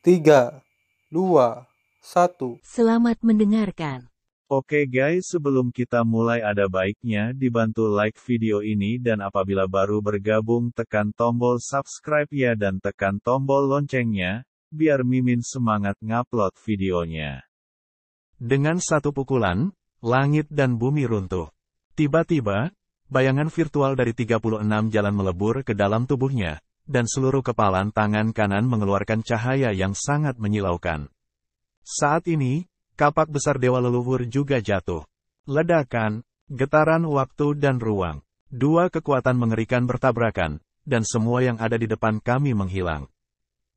3, 2, 1. Selamat mendengarkan. Oke guys, sebelum kita mulai ada baiknya dibantu like video ini dan apabila baru bergabung tekan tombol subscribe ya dan tekan tombol loncengnya, biar Mimin semangat ngupload videonya. Dengan satu pukulan, langit dan bumi runtuh. Tiba-tiba, bayangan virtual dari 36 jalan melebur ke dalam tubuhnya, dan seluruh kepalan tangan kanan mengeluarkan cahaya yang sangat menyilaukan. Saat ini, kapak besar Dewa Leluhur juga jatuh. Ledakan, getaran waktu dan ruang. Dua kekuatan mengerikan bertabrakan, dan semua yang ada di depan kami menghilang.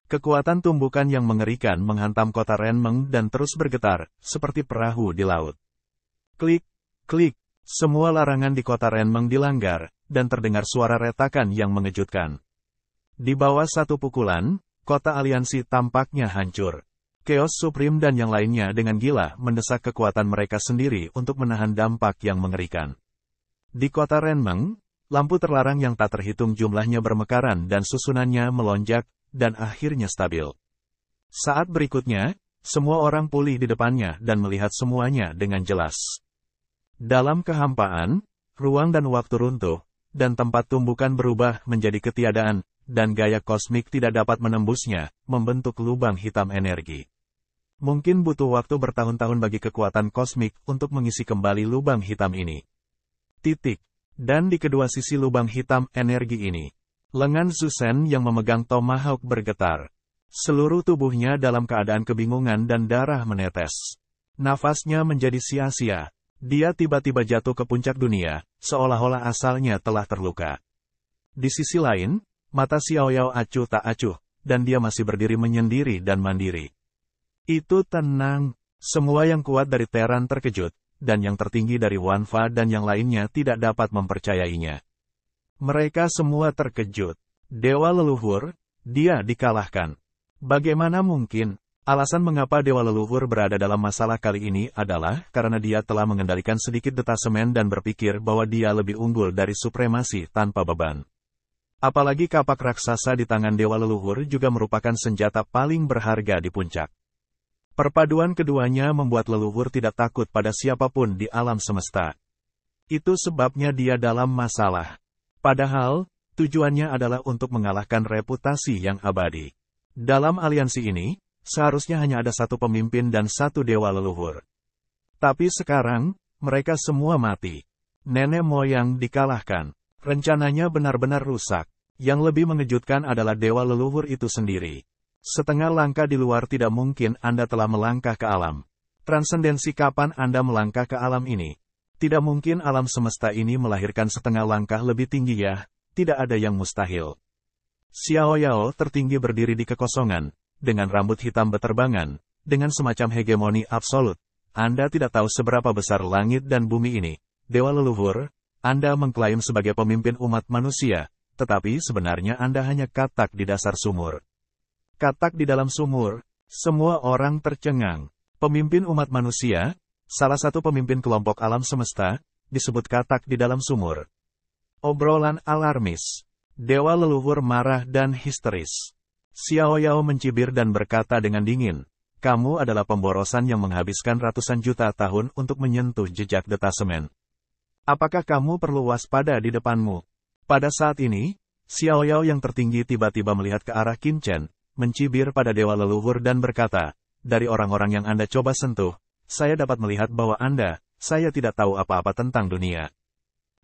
Kekuatan tumbukan yang mengerikan menghantam kota Renmeng dan terus bergetar, seperti perahu di laut. Klik, klik, semua larangan di kota Renmeng dilanggar, dan terdengar suara retakan yang mengejutkan. Di bawah satu pukulan, kota aliansi tampaknya hancur. Chaos Supreme dan yang lainnya dengan gila mendesak kekuatan mereka sendiri untuk menahan dampak yang mengerikan. Di kota Renmeng, lampu terlarang yang tak terhitung jumlahnya bermekaran dan susunannya melonjak, dan akhirnya stabil. Saat berikutnya, semua orang pulih di depannya dan melihat semuanya dengan jelas. Dalam kehampaan, ruang dan waktu runtuh, dan tempat tumbukan berubah menjadi ketiadaan, dan gaya kosmik tidak dapat menembusnya, membentuk lubang hitam energi. Mungkin butuh waktu bertahun-tahun bagi kekuatan kosmik untuk mengisi kembali lubang hitam ini. Dan di kedua sisi lubang hitam energi ini, lengan Zusen yang memegang tomahawk bergetar. Seluruh tubuhnya dalam keadaan kebingungan dan darah menetes. Nafasnya menjadi sia-sia. Dia tiba-tiba jatuh ke puncak dunia, seolah-olah asalnya telah terluka. Di sisi lain, mata Xiaoyao acuh tak acuh, dan dia masih berdiri menyendiri dan mandiri. Itu tenang. Semua yang kuat dari Teran terkejut, dan yang tertinggi dari Wanfa dan yang lainnya tidak dapat mempercayainya. Mereka semua terkejut. Dewa Leluhur, dia dikalahkan. Bagaimana mungkin? Alasan mengapa Dewa Leluhur berada dalam masalah kali ini adalah karena dia telah mengendalikan sedikit detasemen dan berpikir bahwa dia lebih unggul dari supremasi tanpa beban. Apalagi kapak raksasa di tangan Dewa Leluhur juga merupakan senjata paling berharga di puncak. Perpaduan keduanya membuat leluhur tidak takut pada siapapun di alam semesta. Itu sebabnya dia dalam masalah. Padahal, tujuannya adalah untuk mengalahkan reputasi yang abadi. Dalam aliansi ini, seharusnya hanya ada satu pemimpin dan satu dewa leluhur. Tapi sekarang, mereka semua mati. Nenek moyang dikalahkan. Rencananya benar-benar rusak. Yang lebih mengejutkan adalah dewa leluhur itu sendiri. Setengah langkah di luar tidak mungkin Anda telah melangkah ke alam. Transendensi kapan Anda melangkah ke alam ini? Tidak mungkin alam semesta ini melahirkan setengah langkah lebih tinggi ya, tidak ada yang mustahil. Xiaoyao tertinggi berdiri di kekosongan, dengan rambut hitam beterbangan, dengan semacam hegemoni absolut. Anda tidak tahu seberapa besar langit dan bumi ini. Dewa leluhur, Anda mengklaim sebagai pemimpin umat manusia, tetapi sebenarnya Anda hanya katak di dasar sumur. Katak di dalam sumur, semua orang tercengang. Pemimpin umat manusia, salah satu pemimpin kelompok alam semesta, disebut katak di dalam sumur. Obrolan alarmis. Dewa leluhur marah dan histeris. Xiaoyao mencibir dan berkata dengan dingin, kamu adalah pemborosan yang menghabiskan ratusan juta tahun untuk menyentuh jejak detasemen. Apakah kamu perlu waspada di depanmu? Pada saat ini, Xiaoyao yang tertinggi tiba-tiba melihat ke arah Qin Chen, mencibir pada dewa leluhur dan berkata, dari orang-orang yang Anda coba sentuh, saya dapat melihat bahwa saya tidak tahu apa-apa tentang dunia.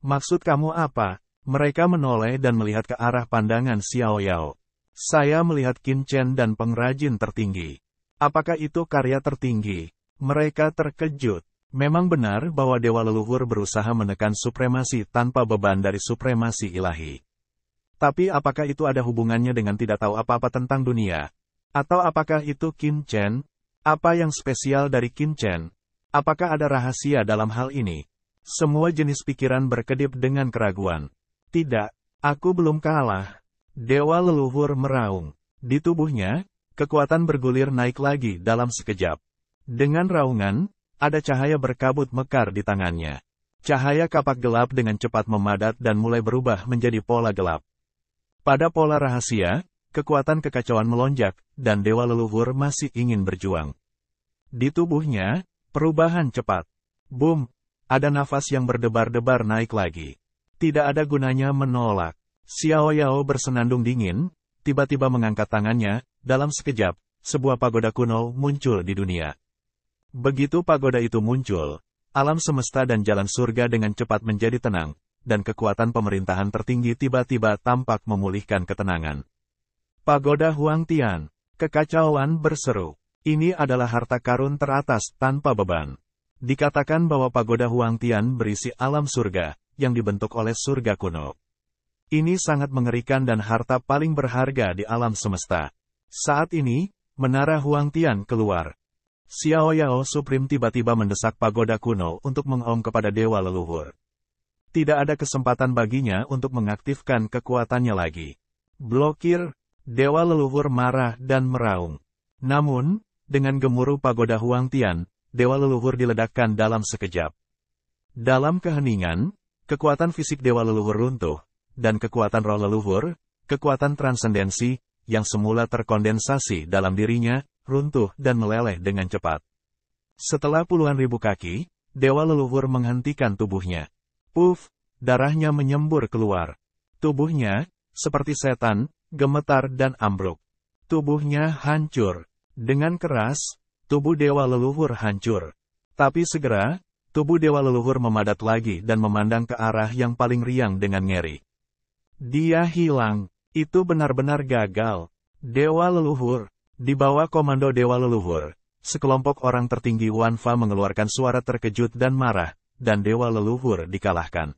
Maksud kamu apa? Mereka menoleh dan melihat ke arah pandangan Xiaoyao. Saya melihat Qin Chen dan pengrajin tertinggi. Apakah itu karya tertinggi? Mereka terkejut. Memang benar bahwa dewa leluhur berusaha menekan supremasi tanpa beban dari supremasi ilahi. Tapi apakah itu ada hubungannya dengan tidak tahu apa-apa tentang dunia? Atau apakah itu Qin Chen? Apa yang spesial dari Qin Chen? Apakah ada rahasia dalam hal ini? Semua jenis pikiran berkedip dengan keraguan. Tidak, aku belum kalah. Dewa leluhur meraung. Di tubuhnya, kekuatan bergulir naik lagi dalam sekejap. Dengan raungan, ada cahaya berkabut mekar di tangannya. Cahaya kapak gelap dengan cepat memadat dan mulai berubah menjadi pola gelap. Pada pola rahasia, kekuatan kekacauan melonjak, dan dewa leluhur masih ingin berjuang. Di tubuhnya, perubahan cepat. Boom! Ada nafas yang berdebar-debar naik lagi. Tidak ada gunanya menolak. Xiao Yao bersenandung dingin, tiba-tiba mengangkat tangannya, dalam sekejap, sebuah pagoda kuno muncul di dunia. Begitu pagoda itu muncul, alam semesta dan jalan surga dengan cepat menjadi tenang, dan kekuatan pemerintahan tertinggi tiba-tiba tampak memulihkan ketenangan. Pagoda Huangtian, kekacauan berseru. Ini adalah harta karun teratas tanpa beban. Dikatakan bahwa pagoda Huangtian berisi alam surga, yang dibentuk oleh surga kuno. Ini sangat mengerikan dan harta paling berharga di alam semesta. Saat ini, menara Huangtian keluar. Xiao Yao Supreme tiba-tiba mendesak pagoda kuno untuk mengom kepada dewa leluhur. Tidak ada kesempatan baginya untuk mengaktifkan kekuatannya lagi. Blokir, dewa leluhur marah dan meraung. Namun, dengan gemuruh pagoda Huangtian, dewa leluhur diledakkan dalam sekejap. Dalam keheningan, kekuatan fisik dewa leluhur runtuh, dan kekuatan roh leluhur, kekuatan transendensi, yang semula terkondensasi dalam dirinya, runtuh dan meleleh dengan cepat. Setelah puluhan ribu kaki, dewa leluhur menghentikan tubuhnya. Puff, darahnya menyembur keluar. Tubuhnya, seperti setan, gemetar dan ambruk. Tubuhnya hancur. Dengan keras, tubuh dewa leluhur hancur. Tapi segera, tubuh dewa leluhur memadat lagi dan memandang ke arah yang paling riang dengan ngeri. Dia hilang. Itu benar-benar gagal. Dewa leluhur. Di bawah komando dewa leluhur, sekelompok orang tertinggi Wanfa mengeluarkan suara terkejut dan marah, dan dewa leluhur dikalahkan.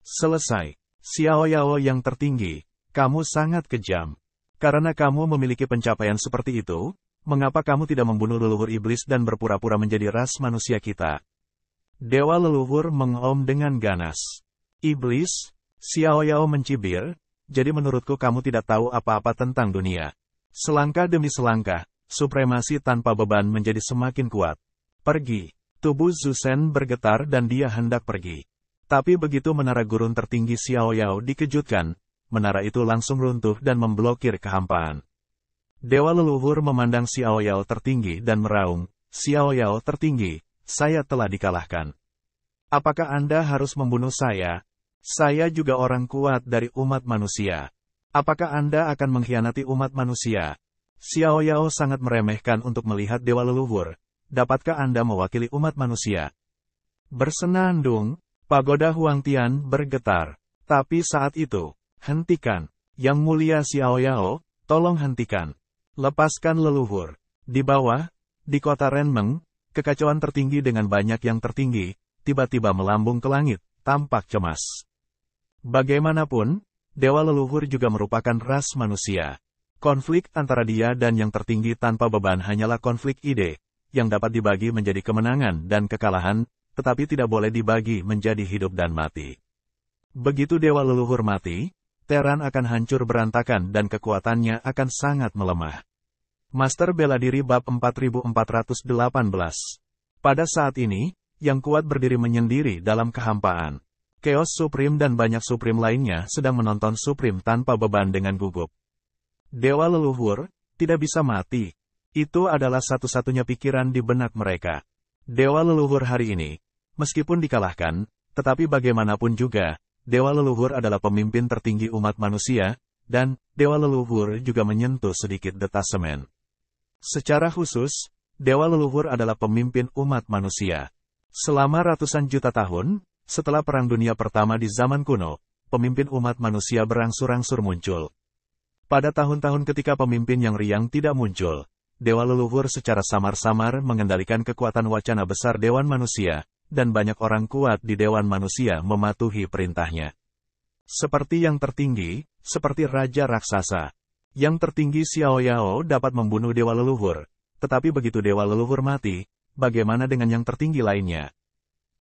Selesai. Xiao Yao yang tertinggi, kamu sangat kejam. Karena kamu memiliki pencapaian seperti itu, mengapa kamu tidak membunuh leluhur iblis dan berpura-pura menjadi ras manusia kita? Dewa leluhur mengom dengan ganas. Iblis, Xiao Yao mencibir, jadi menurutku kamu tidak tahu apa-apa tentang dunia. Selangkah demi selangkah, supremasi tanpa beban menjadi semakin kuat. Pergi. Tubuh Zusen bergetar dan dia hendak pergi. Tapi begitu menara gurun tertinggi Xiao Yao dikejutkan, menara itu langsung runtuh dan memblokir kehampaan. Dewa leluhur memandang Xiao Yao tertinggi dan meraung, Xiao Yao tertinggi, saya telah dikalahkan. Apakah Anda harus membunuh saya? Saya juga orang kuat dari umat manusia. Apakah Anda akan mengkhianati umat manusia? Xiao Yao sangat meremehkan untuk melihat dewa leluhur. Dapatkah Anda mewakili umat manusia? Bersenandung, pagoda Huangtian bergetar. Tapi saat itu, hentikan. Yang mulia Xiao Yao, tolong hentikan. Lepaskan leluhur. Di bawah, di kota Renmeng, kekacauan tertinggi dengan banyak yang tertinggi, tiba-tiba melambung ke langit, tampak cemas. Bagaimanapun, dewa leluhur juga merupakan ras manusia. Konflik antara dia dan yang tertinggi tanpa beban hanyalah konflik ide, yang dapat dibagi menjadi kemenangan dan kekalahan, tetapi tidak boleh dibagi menjadi hidup dan mati. Begitu dewa leluhur mati, Teran akan hancur berantakan dan kekuatannya akan sangat melemah. Master Bela Diri Bab 4418. Pada saat ini, yang kuat berdiri menyendiri dalam kehampaan. Chaos Supreme dan banyak Supreme lainnya sedang menonton Supreme tanpa beban dengan gugup. Dewa leluhur, tidak bisa mati. Itu adalah satu-satunya pikiran di benak mereka. Dewa leluhur hari ini, meskipun dikalahkan, tetapi bagaimanapun juga, dewa leluhur adalah pemimpin tertinggi umat manusia, dan dewa leluhur juga menyentuh sedikit detasemen. Secara khusus, dewa leluhur adalah pemimpin umat manusia. Selama ratusan juta tahun, setelah Perang Dunia Pertama di zaman kuno, pemimpin umat manusia berangsur-angsur muncul. Pada tahun-tahun ketika pemimpin yang riang tidak muncul, dewa leluhur secara samar-samar mengendalikan kekuatan wacana besar dewan manusia, dan banyak orang kuat di dewan manusia mematuhi perintahnya. Seperti yang tertinggi, seperti Raja Raksasa. Yang tertinggi Xiao Yao dapat membunuh dewa leluhur, tetapi begitu dewa leluhur mati, bagaimana dengan yang tertinggi lainnya?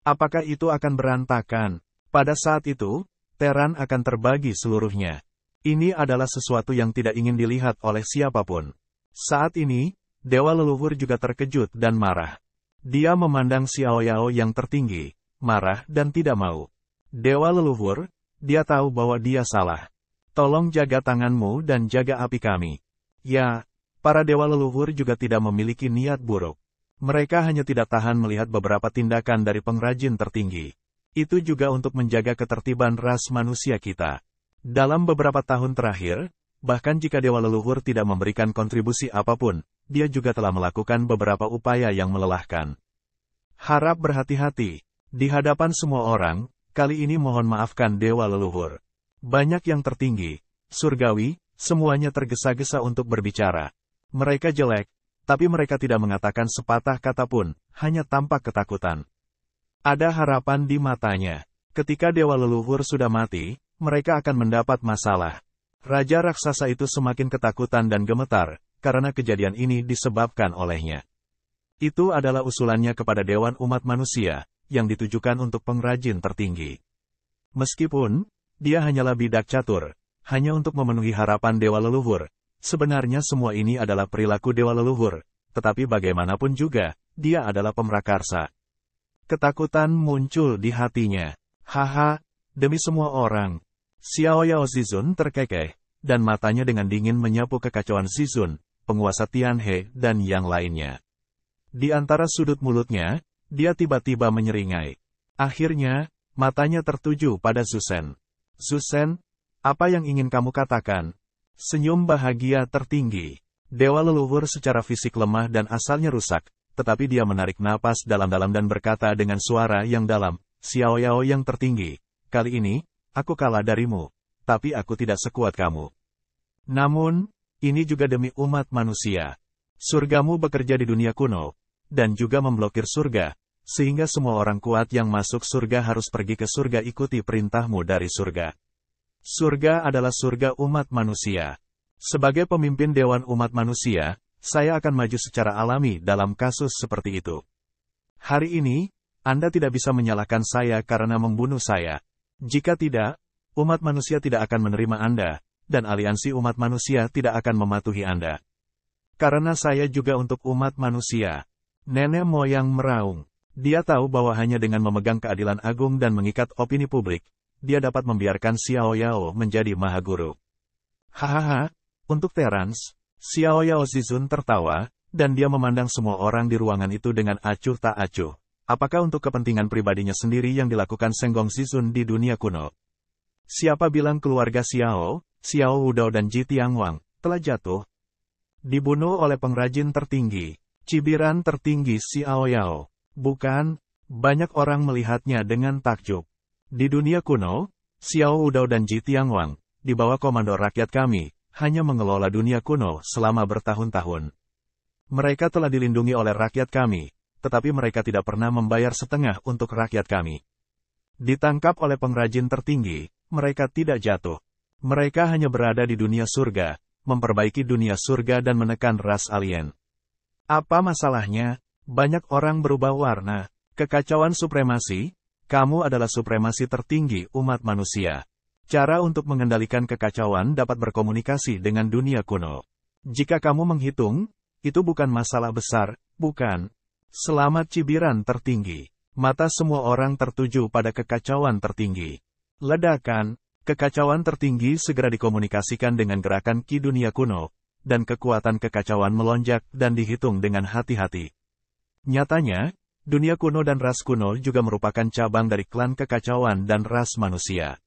Apakah itu akan berantakan? Pada saat itu, Teran akan terbagi seluruhnya. Ini adalah sesuatu yang tidak ingin dilihat oleh siapapun. Saat ini, dewa leluhur juga terkejut dan marah. Dia memandang Xiao Yao yang tertinggi, marah dan tidak mau. Dewa leluhur, dia tahu bahwa dia salah. Tolong jaga tanganmu dan jaga api kami. Ya, para dewa leluhur juga tidak memiliki niat buruk. Mereka hanya tidak tahan melihat beberapa tindakan dari pengrajin tertinggi. Itu juga untuk menjaga ketertiban ras manusia kita. Dalam beberapa tahun terakhir, bahkan jika dewa leluhur tidak memberikan kontribusi apapun, dia juga telah melakukan beberapa upaya yang melelahkan. Harap berhati-hati. Di hadapan semua orang, kali ini mohon maafkan dewa leluhur. Banyak yang tertinggi, surgawi, semuanya tergesa-gesa untuk berbicara. Mereka jelek, tapi mereka tidak mengatakan sepatah kata pun, hanya tampak ketakutan. Ada harapan di matanya. Ketika dewa leluhur sudah mati, mereka akan mendapat masalah. Raja raksasa itu semakin ketakutan dan gemetar, karena kejadian ini disebabkan olehnya. Itu adalah usulannya kepada Dewan Umat Manusia, yang ditujukan untuk pengrajin tertinggi. Meskipun dia hanyalah bidak catur, hanya untuk memenuhi harapan dewa leluhur. Sebenarnya semua ini adalah perilaku dewa leluhur, tetapi bagaimanapun juga, dia adalah pemrakarsa. Ketakutan muncul di hatinya. Haha, demi semua orang. Xiao Yao Zizun terkekeh, dan matanya dengan dingin menyapu kekacauan Zizun, penguasa Tianhe, dan yang lainnya. Di antara sudut mulutnya, dia tiba-tiba menyeringai. Akhirnya, matanya tertuju pada Zusen. Zusen, apa yang ingin kamu katakan? Senyum bahagia tertinggi. Dewa leluhur secara fisik lemah dan asalnya rusak, tetapi dia menarik napas dalam-dalam dan berkata dengan suara yang dalam, Xiao Yao yang tertinggi, kali ini, aku kalah darimu, tapi aku tidak sekuat kamu. Namun, ini juga demi umat manusia. Surgamu bekerja di dunia kuno, dan juga memblokir surga, sehingga semua orang kuat yang masuk surga harus pergi ke surga ikuti perintahmu dari surga. Surga adalah surga umat manusia. Sebagai pemimpin Dewan Umat Manusia, saya akan maju secara alami dalam kasus seperti itu. Hari ini, Anda tidak bisa menyalahkan saya karena membunuh saya. Jika tidak, umat manusia tidak akan menerima Anda, dan aliansi umat manusia tidak akan mematuhi Anda. Karena saya juga untuk umat manusia. Nenek moyang meraung. Dia tahu bahwa hanya dengan memegang keadilan agung dan mengikat opini publik, dia dapat membiarkan Xiao Yao menjadi mahaguru. Hahaha, untuk Terence, Xiao Yao Zizun tertawa, dan dia memandang semua orang di ruangan itu dengan acuh tak acuh. Apakah untuk kepentingan pribadinya sendiri yang dilakukan Senggong Zizun di dunia kuno? Siapa bilang keluarga Xiao, Xiao Wudao dan Ji Tianwang, telah jatuh? Dibunuh oleh pengrajin tertinggi, cibiran tertinggi Xiao Yao. Bukan, banyak orang melihatnya dengan takjub. Di dunia kuno, Xiao Wudao dan Ji Tianwang, di bawah komando rakyat kami, hanya mengelola dunia kuno selama bertahun-tahun. Mereka telah dilindungi oleh rakyat kami, tetapi mereka tidak pernah membayar setengah untuk rakyat kami. Ditangkap oleh pengrajin tertinggi, mereka tidak jatuh. Mereka hanya berada di dunia surga, memperbaiki dunia surga dan menekan ras alien. Apa masalahnya? Banyak orang berubah warna. Kekacauan supremasi, kamu adalah supremasi tertinggi umat manusia. Cara untuk mengendalikan kekacauan dapat berkomunikasi dengan dunia kuno. Jika kamu menghitung, itu bukan masalah besar, bukan? Selamat cibiran tertinggi. Mata semua orang tertuju pada kekacauan tertinggi. Ledakan, kekacauan tertinggi segera dikomunikasikan dengan gerakan Ki dunia kuno, dan kekuatan kekacauan melonjak dan dihitung dengan hati-hati. Nyatanya, dunia kuno dan ras kuno juga merupakan cabang dari klan kekacauan dan ras manusia.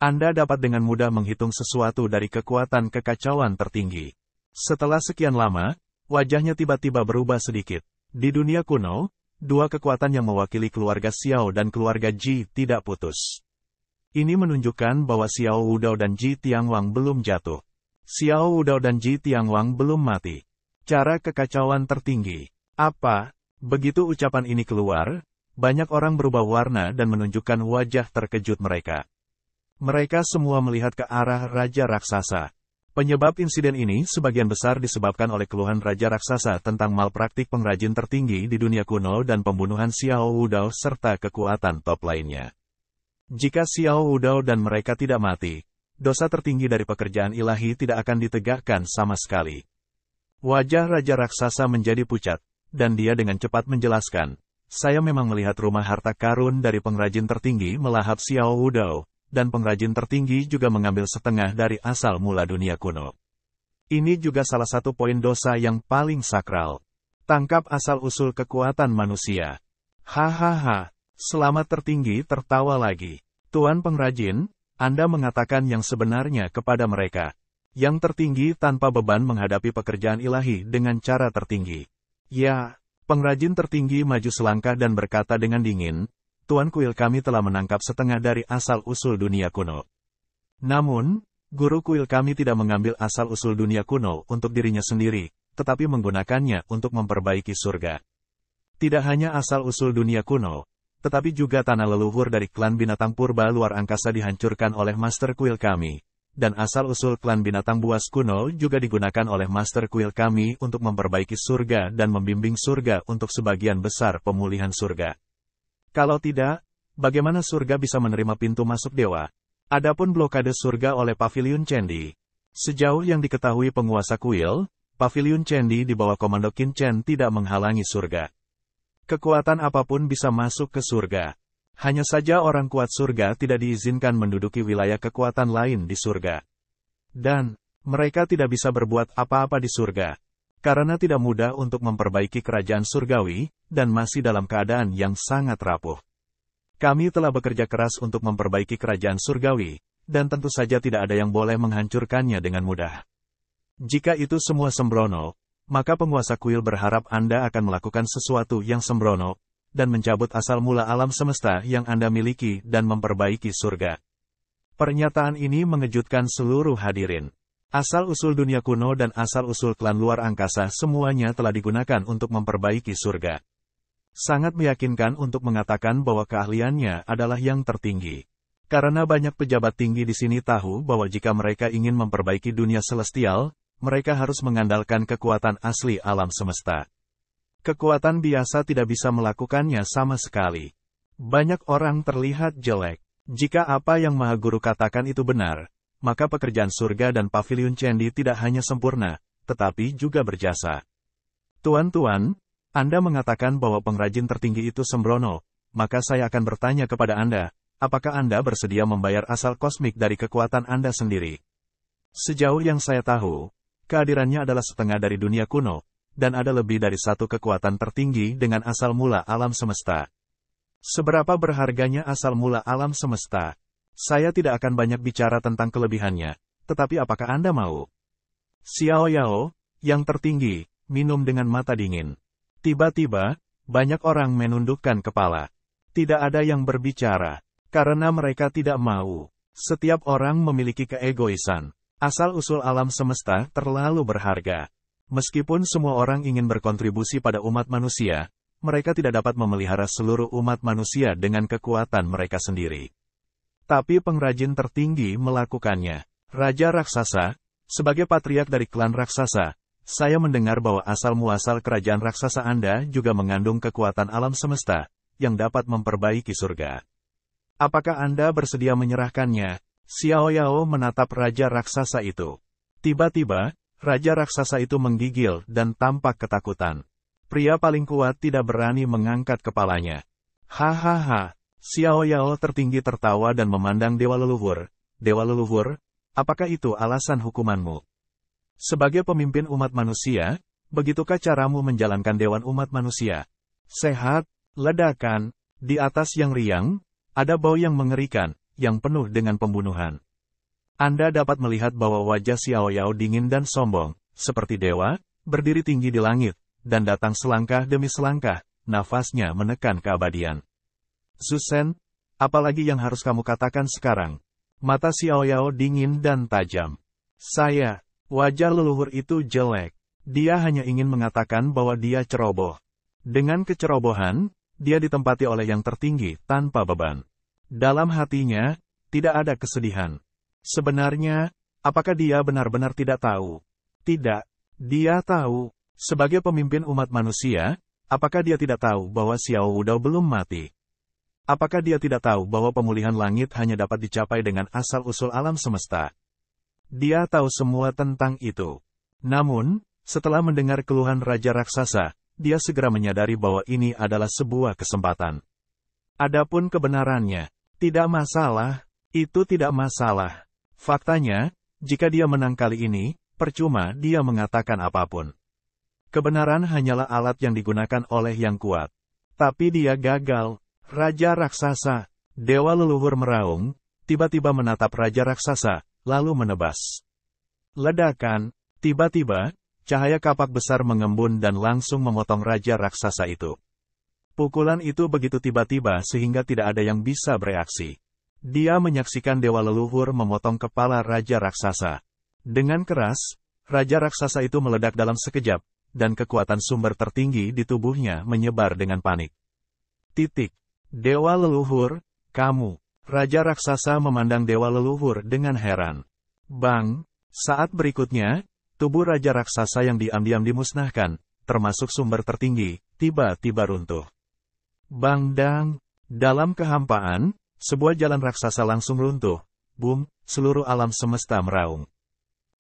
Anda dapat dengan mudah menghitung sesuatu dari kekuatan kekacauan tertinggi. Setelah sekian lama, wajahnya tiba-tiba berubah sedikit. Di dunia kuno, dua kekuatan yang mewakili keluarga Xiao dan keluarga Ji tidak putus. Ini menunjukkan bahwa Xiao Wudao dan Ji Tianwang belum jatuh. Xiao Wudao dan Ji Tianwang belum mati. Cara kekacauan tertinggi. Apa? Begitu ucapan ini keluar, banyak orang berubah warna dan menunjukkan wajah terkejut mereka. Mereka semua melihat ke arah Raja Raksasa. Penyebab insiden ini sebagian besar disebabkan oleh keluhan Raja Raksasa tentang malpraktik pengrajin tertinggi di dunia kuno dan pembunuhan Xiao Wudao serta kekuatan top lainnya. Jika Xiao Wudao dan mereka tidak mati, dosa tertinggi dari pekerjaan ilahi tidak akan ditegakkan sama sekali. Wajah Raja Raksasa menjadi pucat, dan dia dengan cepat menjelaskan, saya memang melihat rumah harta karun dari pengrajin tertinggi melahap Xiao Wudao, dan pengrajin tertinggi juga mengambil setengah dari asal mula dunia kuno. Ini juga salah satu poin dosa yang paling sakral. Tangkap asal-usul kekuatan manusia. Hahaha, selamat tertinggi tertawa lagi. Tuan pengrajin, Anda mengatakan yang sebenarnya kepada mereka. Yang tertinggi tanpa beban menghadapi pekerjaan ilahi dengan cara tertinggi. Ya, pengrajin tertinggi maju selangkah dan berkata dengan dingin, Tuan kuil kami telah menangkap setengah dari asal-usul dunia kuno. Namun, guru kuil kami tidak mengambil asal-usul dunia kuno untuk dirinya sendiri, tetapi menggunakannya untuk memperbaiki surga. Tidak hanya asal-usul dunia kuno, tetapi juga tanah leluhur dari klan binatang purba luar angkasa dihancurkan oleh master kuil kami, dan asal-usul klan binatang buas kuno juga digunakan oleh master kuil kami untuk memperbaiki surga dan membimbing surga untuk sebagian besar pemulihan surga. Kalau tidak, bagaimana surga bisa menerima pintu masuk dewa? Adapun blokade surga oleh Paviliun Cendi. Sejauh yang diketahui penguasa kuil, Paviliun Cendi di bawah komando Qin Chen tidak menghalangi surga. Kekuatan apapun bisa masuk ke surga. Hanya saja orang kuat surga tidak diizinkan menduduki wilayah kekuatan lain di surga. Dan, mereka tidak bisa berbuat apa-apa di surga. Karena tidak mudah untuk memperbaiki kerajaan surgawi, dan masih dalam keadaan yang sangat rapuh. Kami telah bekerja keras untuk memperbaiki kerajaan surgawi, dan tentu saja tidak ada yang boleh menghancurkannya dengan mudah. Jika itu semua sembrono, maka penguasa kuil berharap Anda akan melakukan sesuatu yang sembrono, dan mencabut asal mula alam semesta yang Anda miliki dan memperbaiki surga. Pernyataan ini mengejutkan seluruh hadirin. Asal-usul dunia kuno dan asal-usul klan luar angkasa semuanya telah digunakan untuk memperbaiki surga. Sangat meyakinkan untuk mengatakan bahwa keahliannya adalah yang tertinggi. Karena banyak pejabat tinggi di sini tahu bahwa jika mereka ingin memperbaiki dunia celestial, mereka harus mengandalkan kekuatan asli alam semesta. Kekuatan biasa tidak bisa melakukannya sama sekali. Banyak orang terlihat jelek. Jika apa yang Maha Guru katakan itu benar, maka pekerjaan surga dan Paviliun Cendi tidak hanya sempurna, tetapi juga berjasa. Tuan-tuan, Anda mengatakan bahwa pengrajin tertinggi itu sembrono, maka saya akan bertanya kepada Anda, apakah Anda bersedia membayar asal kosmik dari kekuatan Anda sendiri? Sejauh yang saya tahu, kehadirannya adalah setengah dari dunia kuno, dan ada lebih dari satu kekuatan tertinggi dengan asal mula alam semesta. Seberapa berharganya asal mula alam semesta? Saya tidak akan banyak bicara tentang kelebihannya, tetapi apakah Anda mau? Xiao Yao, yang tertinggi, minum dengan mata dingin. Tiba-tiba, banyak orang menundukkan kepala. Tidak ada yang berbicara, karena mereka tidak mau. Setiap orang memiliki keegoisan. Asal-usul alam semesta terlalu berharga. Meskipun semua orang ingin berkontribusi pada umat manusia, mereka tidak dapat memelihara seluruh umat manusia dengan kekuatan mereka sendiri. Tapi pengrajin tertinggi melakukannya. Raja Raksasa, sebagai patriark dari klan raksasa, saya mendengar bahwa asal-muasal kerajaan raksasa Anda juga mengandung kekuatan alam semesta, yang dapat memperbaiki surga. Apakah Anda bersedia menyerahkannya? Xiao Yao menatap Raja Raksasa itu. Tiba-tiba, Raja Raksasa itu menggigil dan tampak ketakutan. Pria paling kuat tidak berani mengangkat kepalanya. Hahaha, Xiao Yao tertinggi tertawa dan memandang Dewa Leluhur. Dewa Leluhur, apakah itu alasan hukumanmu? Sebagai pemimpin umat manusia, begitukah caramu menjalankan Dewan Umat Manusia? Sehat, ledakan, di atas yang riang, ada bau yang mengerikan, yang penuh dengan pembunuhan. Anda dapat melihat bahwa wajah Xiao Yao dingin dan sombong, seperti dewa, berdiri tinggi di langit, dan datang selangkah demi selangkah, nafasnya menekan keabadian. Zusen, apalagi yang harus kamu katakan sekarang? Mata Xiao Yao dingin dan tajam. Wajah leluhur itu jelek. Dia hanya ingin mengatakan bahwa dia ceroboh. Dengan kecerobohan, dia ditempati oleh yang tertinggi tanpa beban. Dalam hatinya, tidak ada kesedihan. Sebenarnya, apakah dia benar-benar tidak tahu? Tidak, dia tahu. Sebagai pemimpin umat manusia, apakah dia tidak tahu bahwa Xiao Wudao belum mati? Apakah dia tidak tahu bahwa pemulihan langit hanya dapat dicapai dengan asal-usul alam semesta? Dia tahu semua tentang itu. Namun, setelah mendengar keluhan Raja Raksasa, dia segera menyadari bahwa ini adalah sebuah kesempatan. Adapun kebenarannya, tidak masalah, Itu tidak masalah. Faktanya, jika dia menang kali ini, percuma dia mengatakan apapun. Kebenaran hanyalah alat yang digunakan oleh yang kuat. Tapi dia gagal. Raja raksasa, dewa leluhur meraung, tiba-tiba menatap raja raksasa, lalu menebas. Ledakan, tiba-tiba, cahaya kapak besar mengembun dan langsung memotong raja raksasa itu. Pukulan itu begitu tiba-tiba sehingga tidak ada yang bisa bereaksi. Dia menyaksikan dewa leluhur memotong kepala raja raksasa. Dengan keras, raja raksasa itu meledak dalam sekejap, dan kekuatan sumber tertinggi di tubuhnya menyebar dengan panik. Dewa leluhur, kamu. Raja raksasa memandang dewa leluhur dengan heran. Bang! Saat berikutnya, tubuh raja raksasa yang diam-diam dimusnahkan, termasuk sumber tertinggi, tiba-tiba runtuh. Bang dang! Dalam kehampaan, sebuah jalan raksasa langsung runtuh. Boom! Seluruh alam semesta meraung.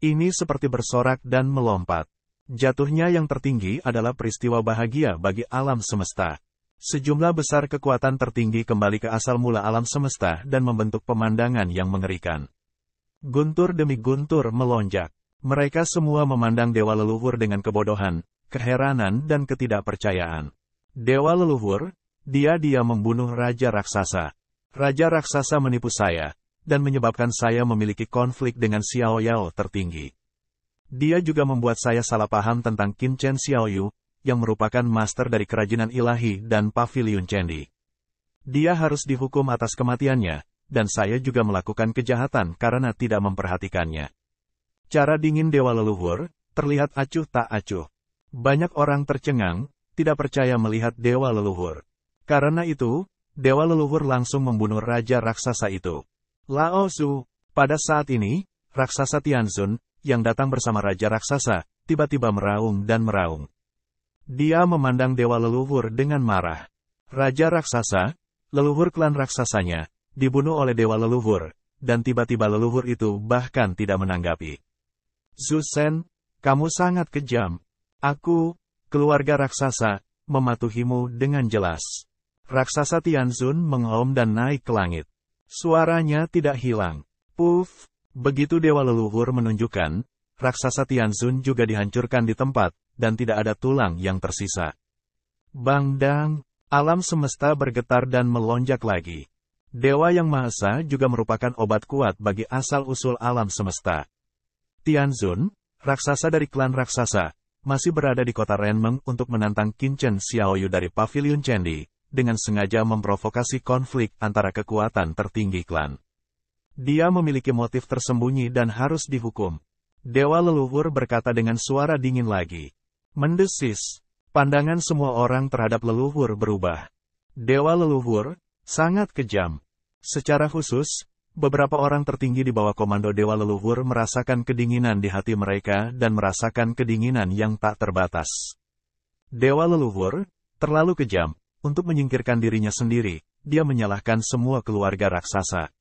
Ini seperti bersorak dan melompat. Jatuhnya yang tertinggi adalah peristiwa bahagia bagi alam semesta. Sejumlah besar kekuatan tertinggi kembali ke asal mula alam semesta dan membentuk pemandangan yang mengerikan. Guntur demi guntur melonjak. Mereka semua memandang dewa leluhur dengan kebodohan, keheranan dan ketidakpercayaan. Dewa leluhur, dia membunuh raja raksasa. Raja raksasa menipu saya, dan menyebabkan saya memiliki konflik dengan Xiao Yao tertinggi. Dia juga membuat saya salah paham tentang Qin Chen Xiaoyu, yang merupakan master dari kerajinan ilahi dan pavilion candi. Dia harus dihukum atas kematiannya, dan saya juga melakukan kejahatan karena tidak memperhatikannya. Cara dingin dewa leluhur, terlihat acuh tak acuh. Banyak orang tercengang, tidak percaya melihat dewa leluhur. Karena itu, dewa leluhur langsung membunuh raja raksasa itu. Lao Su, pada saat ini, raksasa Tianzun, yang datang bersama raja raksasa, tiba-tiba meraung dan meraung. Dia memandang dewa leluhur dengan marah. Raja raksasa, leluhur klan raksasanya, dibunuh oleh dewa leluhur, dan tiba-tiba leluhur itu bahkan tidak menanggapi. Zhu Shen, kamu sangat kejam. Aku, keluarga raksasa, mematuhimu dengan jelas. Raksasa Tianzun mengaum dan naik ke langit. Suaranya tidak hilang. Puff, begitu dewa leluhur menunjukkan, raksasa Tianzun juga dihancurkan di tempat, dan tidak ada tulang yang tersisa. Bang dang, alam semesta bergetar dan melonjak lagi. Dewa Yang Maha Esa juga merupakan obat kuat bagi asal-usul alam semesta. Tianzun, raksasa dari klan raksasa, masih berada di kota Renmeng untuk menantang Qin Chen Xiaoyu dari pavilion candi, dengan sengaja memprovokasi konflik antara kekuatan tertinggi klan. Dia memiliki motif tersembunyi dan harus dihukum. Dewa leluhur berkata dengan suara dingin lagi. Mendesis. Pandangan semua orang terhadap leluhur berubah. Dewa leluhur, sangat kejam. Secara khusus, beberapa orang tertinggi di bawah komando dewa leluhur merasakan kedinginan di hati mereka dan merasakan kedinginan yang tak terbatas. Dewa leluhur, terlalu kejam. Untuk menyingkirkan dirinya sendiri, dia menyalahkan semua keluarga raksasa.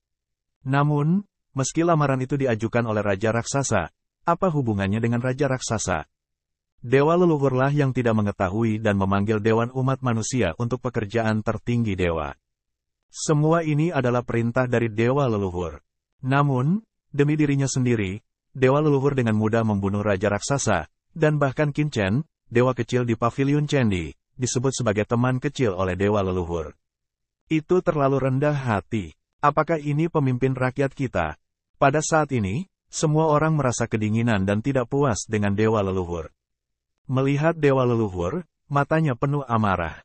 Namun, meski lamaran itu diajukan oleh raja raksasa, apa hubungannya dengan raja raksasa? Dewa leluhurlah yang tidak mengetahui dan memanggil dewan umat manusia untuk pekerjaan tertinggi dewa. Semua ini adalah perintah dari dewa leluhur. Namun, demi dirinya sendiri, dewa leluhur dengan mudah membunuh raja raksasa, dan bahkan Qin Chen, dewa kecil di pavilion candi, disebut sebagai teman kecil oleh dewa leluhur. Itu terlalu rendah hati. Apakah ini pemimpin rakyat kita? Pada saat ini, semua orang merasa kedinginan dan tidak puas dengan dewa leluhur. Melihat dewa leluhur, matanya penuh amarah.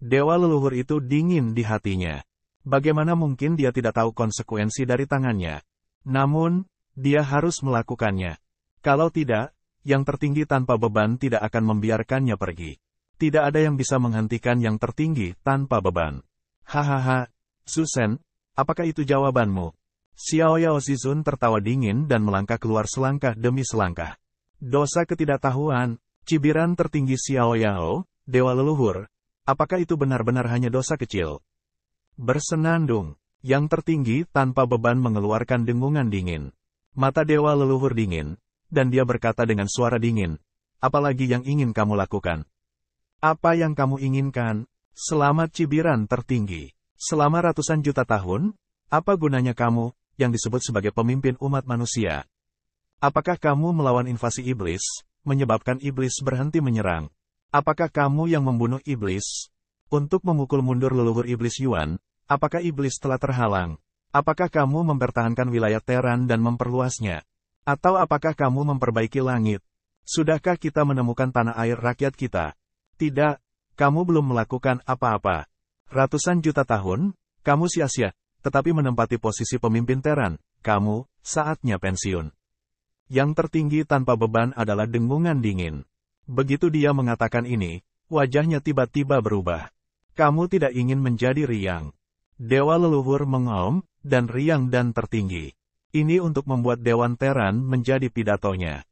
Dewa leluhur itu dingin di hatinya. Bagaimana mungkin dia tidak tahu konsekuensi dari tangannya? Namun, dia harus melakukannya. Kalau tidak, yang tertinggi tanpa beban tidak akan membiarkannya pergi. Tidak ada yang bisa menghentikan yang tertinggi tanpa beban. Hahaha, Zhu Shen, apakah itu jawabanmu? Xiao Yao Zizun tertawa dingin dan melangkah keluar selangkah demi selangkah. Dosa ketidaktahuan. Cibiran tertinggi Xiao Yao, dewa leluhur, apakah itu benar-benar hanya dosa kecil? Bersenandung, yang tertinggi tanpa beban mengeluarkan dengungan dingin. Mata dewa leluhur dingin, dan dia berkata dengan suara dingin, apalagi yang ingin kamu lakukan? Apa yang kamu inginkan? Selamat cibiran tertinggi. Selama ratusan juta tahun, apa gunanya kamu? yang disebut sebagai pemimpin umat manusia. Apakah kamu melawan invasi iblis, menyebabkan iblis berhenti menyerang? Apakah kamu yang membunuh iblis? Untuk memukul mundur leluhur iblis Yuan, apakah iblis telah terhalang? Apakah kamu mempertahankan wilayah Teran dan memperluasnya? Atau apakah kamu memperbaiki langit? Sudahkah kita menemukan tanah air rakyat kita? Tidak, kamu belum melakukan apa-apa. Ratusan juta tahun, kamu sia-sia, tetapi menempati posisi pemimpin Teran, kamu, saatnya pensiun. Yang tertinggi tanpa beban adalah dengungan dingin. Begitu dia mengatakan ini, wajahnya tiba-tiba berubah. Kamu tidak ingin menjadi riang. Dewa leluhur mengaum, dan riang dan tertinggi. Ini untuk membuat Dewan Teran menjadi pidatonya.